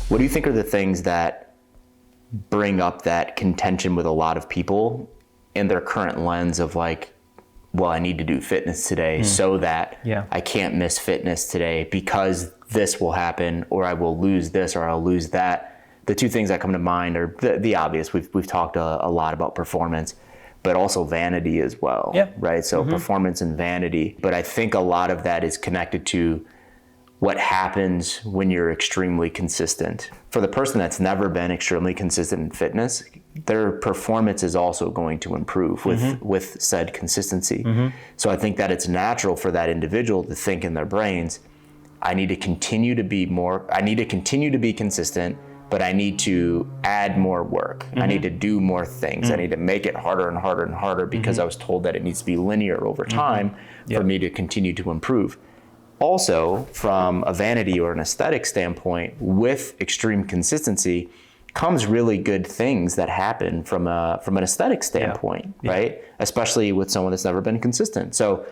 What do you think are the things that bring up that contention with a lot of people in their current lens of like, well, I need to do fitness today so that I can't miss fitness today because this will happen, or I will lose this, or I'll lose that. The two things that come to mind are the obvious. We've talked a lot about performance, but also vanity as well, right? So performance and vanity. But I think a lot of that is connected to what happens when you're extremely consistent. For the person that's never been extremely consistent in fitness, their performance is also going to improve with said consistency. So I think that it's natural for that individual to think in their brains, I need to continue to be consistent, but I need to add more work. I need to do more things. I need to make it harder and harder and harder because I was told that it needs to be linear over time for me to continue to improve. Also, from a vanity or an aesthetic standpoint, with extreme consistency comes really good things that happen from an aesthetic standpoint, right? Especially with someone that's never been consistent. So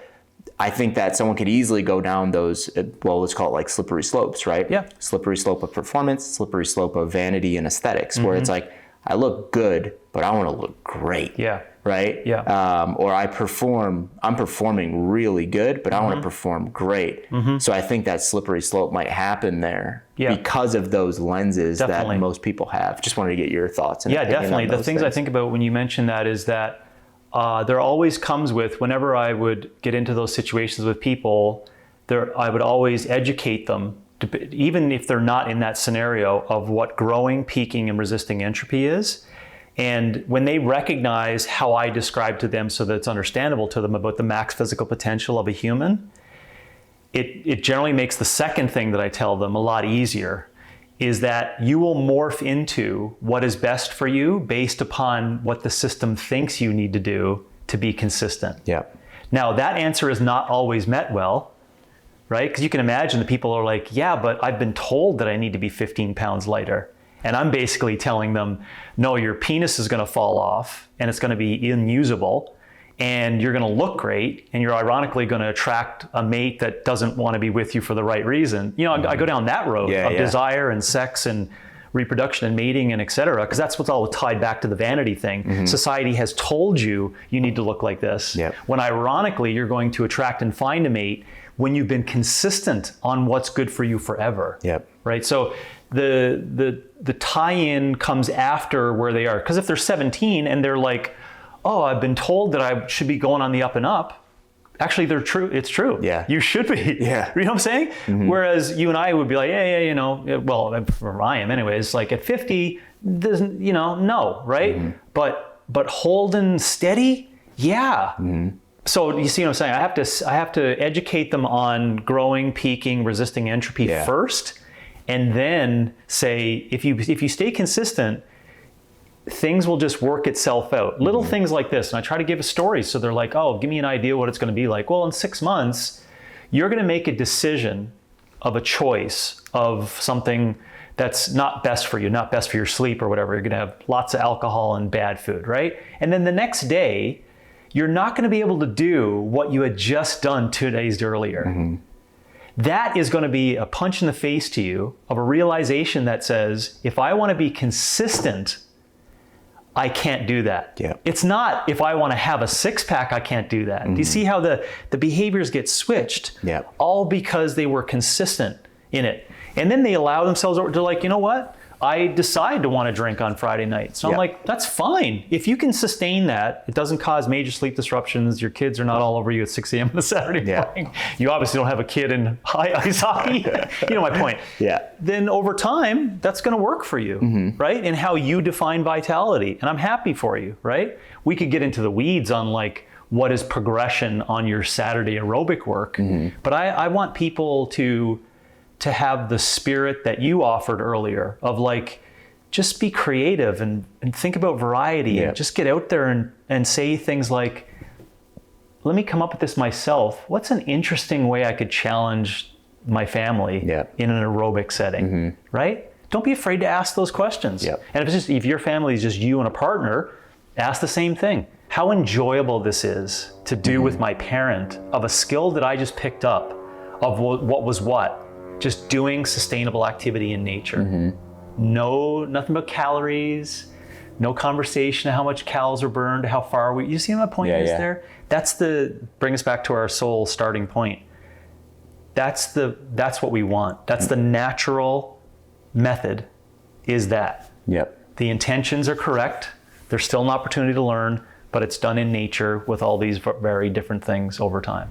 I think that someone could easily go down those, well, let's call it like slippery slopes, right? Slippery slope of performance, slippery slope of vanity and aesthetics, where it's like, I look good, but I want to look great. Right? Or I'm performing really good, but I want to perform great. So I think that slippery slope might happen there because of those lenses that most people have. Just wanted to get your thoughts. And definitely. The things I think about when you mention that is that there always comes with, whenever I would get into those situations with people, I would always educate them, even if they're not in that scenario, of what growing, peaking, and resisting entropy is. And when they recognize how I describe to them so that it's understandable to them about the max physical potential of a human, it generally makes the second thing that I tell them a lot easier, is that you will morph into what is best for you based upon what the system thinks you need to do to be consistent. Now, that answer is not always met well, right? Because you can imagine the people are like, yeah, but I've been told that I need to be 15 pounds lighter. And I'm basically telling them, no, your penis is going to fall off and it's going to be unusable and you're going to look great and you're ironically going to attract a mate that doesn't want to be with you for the right reason. You know, I go down that road of desire and sex and reproduction and mating and et cetera, because that's what's all tied back to the vanity thing. Society has told you need to look like this. When ironically, you're going to attract and find a mate when you've been consistent on what's good for you forever. Right? So the tie-in comes after where they are. Because if they're 17 and they're like, oh, I've been told that I should be going on the up and up. Actually, it's true. You should be. You know what I'm saying? Whereas you and I would be like, you know, well, I am anyways, like at 50, doesn't, you know, no, right? But holding steady, So you see what I'm saying? I have to educate them on growing, peaking, resisting entropy first. And then say, if you stay consistent, things will just work itself out. Little things like this. And I try to give a story. So they're like, oh, give me an idea what it's going to be like. Well, in 6 months, you're going to make a decision of a choice of something that's not best for you, not best for your sleep or whatever. You're going to have lots of alcohol and bad food, right? And then the next day, you're not going to be able to do what you had just done 2 days earlier. That is going to be a punch in the face to you of a realization that says, if I want to be consistent, I can't do that. It's not, if I want to have a six-pack, I can't do that. Do you see how the behaviors get switched? All because they were consistent in it. And then they allow themselves to like, you know what? I decide to want to drink on Friday night. So I'm like, that's fine. If you can sustain that, it doesn't cause major sleep disruptions. Your kids are not all over you at 6 a.m. on a Saturday morning. You obviously don't have a kid in ice hockey. You know my point. Then over time, that's going to work for you, right? And how you define vitality. And I'm happy for you, right? We could get into the weeds on like, what is progression on your Saturday aerobic work? But I want people to have the spirit that you offered earlier of like, just be creative and think about variety and just get out there and say things like, let me come up with this myself. What's an interesting way I could challenge my family in an aerobic setting, right? Don't be afraid to ask those questions. And if your family is just you and a partner, ask the same thing. How enjoyable this is to do with my parent of a skill that I just picked up of what was just doing sustainable activity in nature. nothing but calories, no conversation of how much calories are burned, how far you see my point is there? That's bring us back to our soul starting point. That's what we want. That's the natural method, is that. Yep. The intentions are correct. There's still an opportunity to learn, but it's done in nature with all these very different things over time.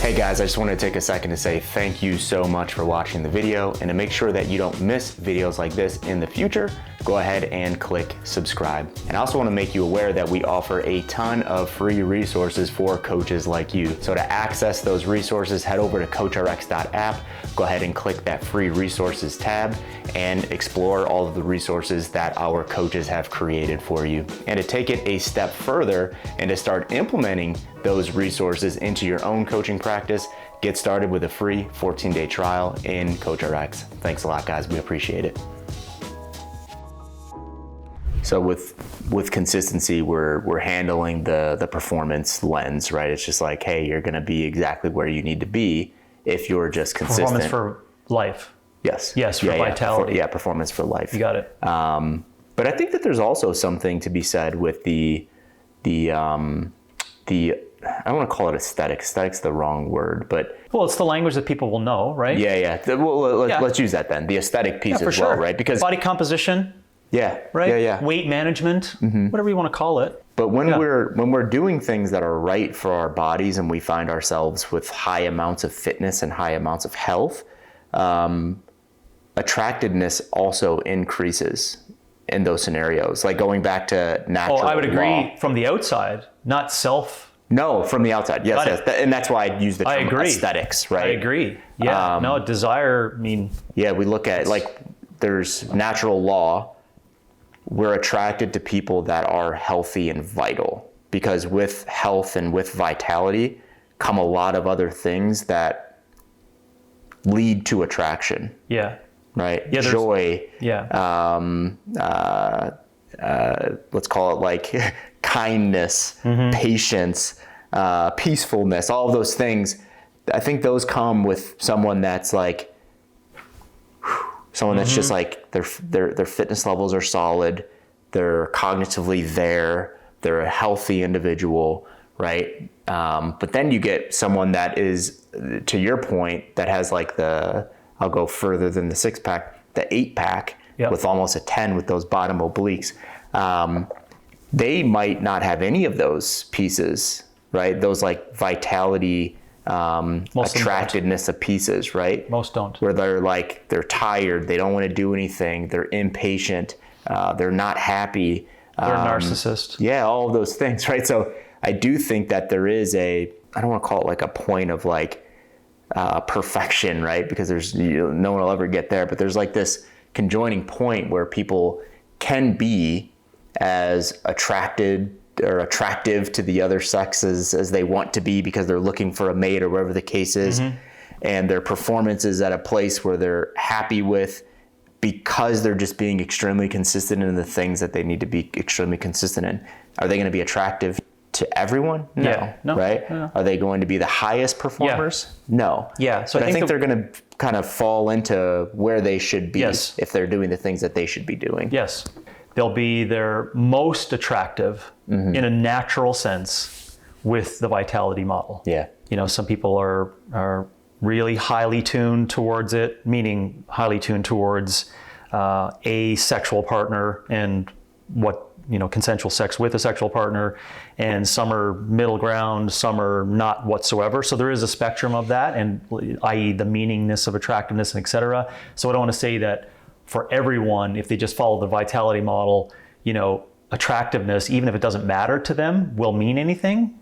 Hey guys, I just wanted to take a second to say thank you so much for watching the video, and to make sure that you don't miss videos like this in the future, go ahead and click subscribe. And I also want to make you aware that we offer a ton of free resources for coaches like you. So to access those resources, head over to CoachRx.app, go ahead and click that free resources tab and explore all of the resources that our coaches have created for you. And to take it a step further and to start implementing those resources into your own coaching practice, get started with a free 14-day trial in CoachRx. Thanks a lot, guys. We appreciate it. So with consistency, we're handling the performance lens, right? It's just like, hey, you're going to be exactly where you need to be if you're just consistent. Performance for life. Yes. Yes, for vitality. Performance for life. You got it. But I think that there's also something to be said with the I don't want to call it aesthetic. Aesthetic's the wrong word, but well, it's the language that people will know, right? Yeah. Let's use that then. The aesthetic piece as well, right? Because body composition. Yeah. Right. Yeah. Weight management, whatever you want to call it. But when we're doing things that are right for our bodies, and we find ourselves with high amounts of fitness and high amounts of health, attractiveness also increases in those scenarios. Like going back to natural law. I would agree from the outside, not self. No, from the outside. Yes. And that's why I use the term aesthetics, right? I agree. Yeah. Desire, Yeah, we look at, like, there's natural law. We're attracted to people that are healthy and vital, because with health and with vitality come a lot of other things that lead to attraction. Yeah. Right? Yeah, joy. Yeah. Let's call it like kindness, patience, peacefulness, all of those things. I think those come with someone that's like, someone that's just like their fitness levels are solid, they're cognitively there, they're a healthy individual, right? But then you get someone that is, to your point, that has like I'll go further than the 6-pack, the 8-pack, with almost a 10 with those bottom obliques. They might not have any of those pieces, right? Those like vitality, attractiveness of pieces, right? Most don't. Where they're tired, they don't want to do anything, they're impatient, they're not happy. They're a narcissist. Yeah, all of those things, right? So I do think that there is I don't want to call it like a point of like perfection, right? Because there's no one will ever get there, but there's like this conjoining point where people can be as attractive to the other sex as they want to be, because they're looking for a mate or whatever the case is, and their performance is at a place where they're happy with, because they're just being extremely consistent in the things that they need to be extremely consistent in. Are they going to be attractive to everyone? No. Yeah, no. Right? No. Are they going to be the highest performers? Yeah. No. Yeah. So but I think they're going to kind of fall into where they should be if they're doing the things that they should be doing. Yes. They'll be their most attractive in a natural sense with the vitality model. Yeah. Some people are really highly tuned towards it, meaning highly tuned towards a sexual partner and consensual sex with a sexual partner, and some are middle ground, some are not whatsoever. So there is a spectrum of that, and i.e. the meaningness of attractiveness, and et cetera. So I don't want to say that for everyone, if they just follow the vitality model, attractiveness, even if it doesn't matter to them, will mean anything.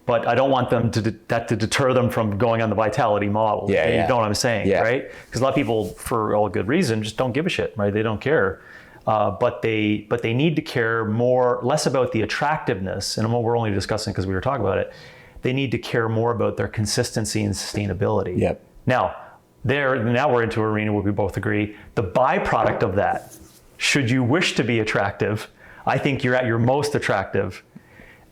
But I don't want them to deter them from going on the vitality model. Yeah, You know what I'm saying, right? Because a lot of people, for all good reason, just don't give a shit, right? They don't care. But they need to care less about the attractiveness, and we're only discussing because we were talking about it. They need to care more about their consistency and sustainability. Yep. Now we're into an arena where we both agree. The byproduct of that, should you wish to be attractive, I think you're at your most attractive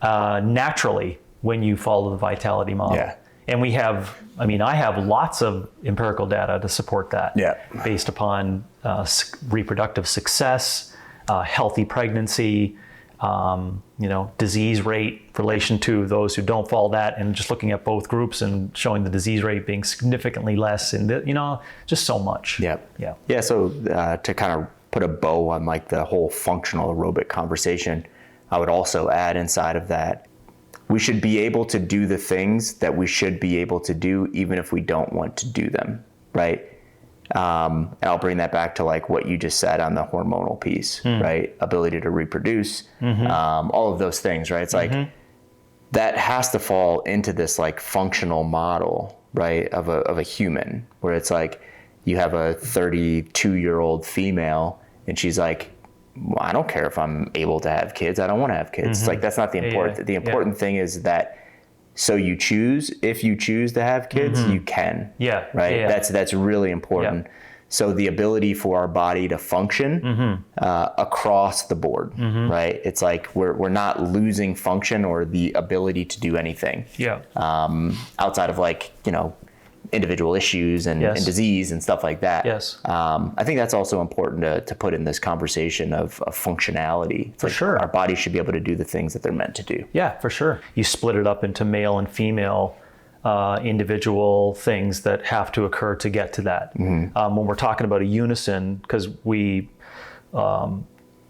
naturally when you follow the vitality model. Yeah. And I have lots of empirical data to support that, based upon reproductive success, healthy pregnancy, disease rate in relation to those who don't follow that, and just looking at both groups and showing the disease rate being significantly less, and just so much. Yeah. So to kind of put a bow on like the whole functional aerobic conversation, I would also add inside of that, we should be able to do the things that we should be able to do, even if we don't want to do them, right? And I'll bring that back to like what you just said on the hormonal piece, right? Ability to reproduce, all of those things, right? It's like that has to fall into this like functional model, right? Of a human, where it's like you have a 32-year-old female and she's like, well, I don't care if I'm able to have kids. I don't want to have kids. It's like, that's not the important. The important thing is that, so you choose, if you choose to have kids, you can. Right. That's really important. So the ability for our body to function across the board, right? It's like we're not losing function or the ability to do anything. Outside of like, individual issues and disease and stuff like that. I think that's also important to put in this conversation of functionality. It's for sure. Our bodies should be able to do the things that they're meant to do. Yeah, for sure. You split it up into male and female individual things that have to occur to get to that. When we're talking about a unison, because we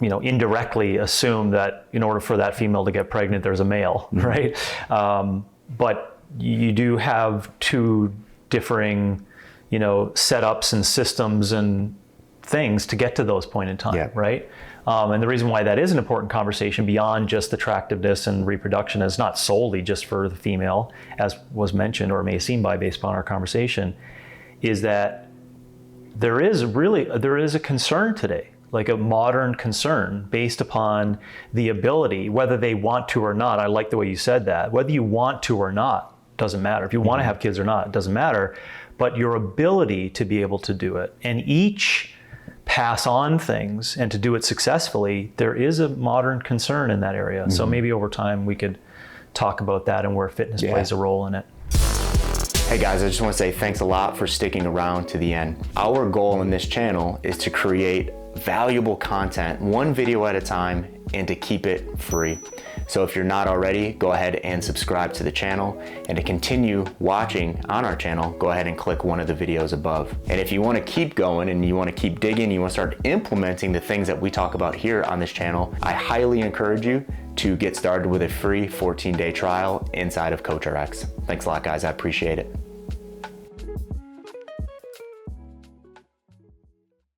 indirectly assume that in order for that female to get pregnant, there's a male, right? But you do have two differing, setups and systems and things to get to those point in time, right? And the reason why that is an important conversation beyond just attractiveness and reproduction is not solely just for the female, as was mentioned or may seem based upon our conversation, is that there is a concern today, like a modern concern based upon the ability, whether they want to or not. I like the way you said that. Whether you want to or not, doesn't matter. If you want to have kids or not, it doesn't matter. But your ability to be able to do it, and each pass on things and to do it successfully, there is a modern concern in that area. So maybe over time we could talk about that and where fitness plays a role in it. Hey guys, I just want to say thanks a lot for sticking around to the end. Our goal in this channel is to create valuable content, one video at a time, and to keep it free. So if you're not already, go ahead and subscribe to the channel, and to continue watching on our channel, go ahead and click one of the videos above. And if you want to keep going and you want to keep digging, you want to start implementing the things that we talk about here on this channel, I highly encourage you to get started with a free 14-day trial inside of CoachRx. Thanks a lot, guys. I appreciate it.